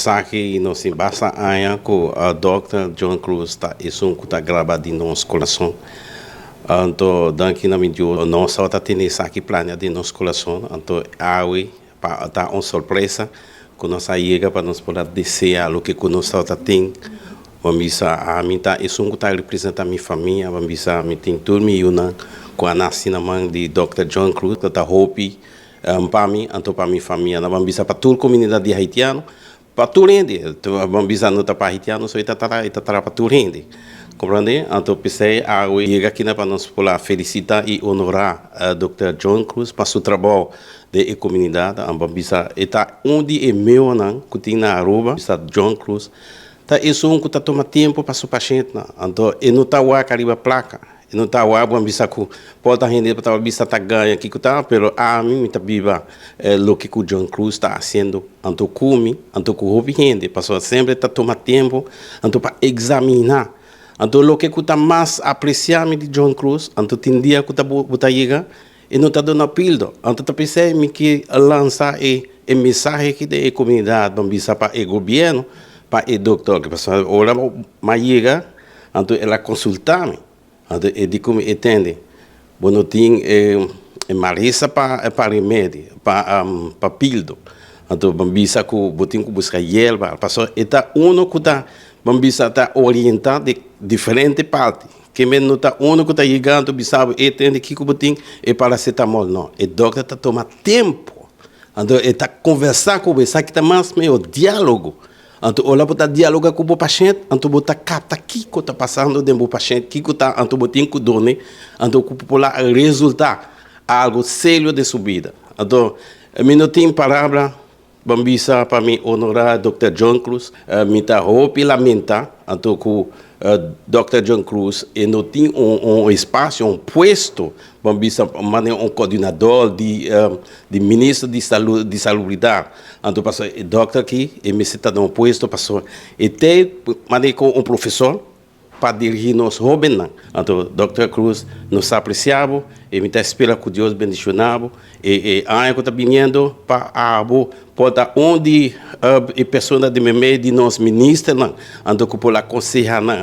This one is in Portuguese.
Saki no se basa aya ko Dr. John Cruz ta isun ku ta gravado em nosso coração. Então, daqui na mídia, nós só tá tendo saki plano de nosso coração. Então, aui para tá uma surpresa que nós chega para nós poder descer o que nós só tá tem. Vamos a mim tá isun ku ta representa minha família, vamos a mim tem turma e uma com a nascida mãe de Dr. John Cruz, que tá hope para mim, então para minha família, vamos para toda a comunidade haitiana. Para tudo rende, vamos dizer não para haitiano, só está para tudo rende, compreende? Então pensei chega aqui para nós poder felicitar e honorar Dr. John Cruz para seu trabalho de comunidade. Vamos dizer, está onde é meu não, que tem na Aruba, John Cruz, tá isso que está tomando tempo para o paciente, então ele não está lá cariba placa. Não está o água, bisa que pode render para o bisa tá ganha aqui que tá, pero a mim está viva o que o John Cruz está fazendo, anto come, anto que o rende, passou sempre está tomando tempo, anto para examinar, anto o que está mais apreciado de John Cruz, anto tem dia que está chega e não está dando pílula, anto está pensando que lançar a mensagem aqui da comunidade, vamos bisa para o governo, para o doutor, que passou ora mais chega, anto ela consultar-me. E de como entende, não tem marisa para remédio, para pílula. Então, bambisa que botem que buscar erva, passou está que está bambisa está orientado de diferente parte. Que mesmo está que está chegando, bisabo entende que botem é paracetamol não. E doctor está tomando tempo. Então, está conversar com você que está mais meio diálogo. Então, olha para dialogar com o paciente, então você capta o que está passando dentro do paciente, o que está, então você tem que dar, então para resultar algo sério de sua vida. Então, eu não tenho palavra para me honorar Dr. John Cruz, me está roupa e lamentar, então que Dr. John Cruz não tem espaço, puesto, um coordenador de ministro de salubridade. Então, passou o doutor aqui, e me está dando puesto, passou, e tem um professor para dirigir nos jovens. Então, Dr. Cruz nos apreciava, e me está esperando que Deus bendicionava, e a que está vindo para a porta onde a pessoa de meio de nós ministros, então, que por aconselhar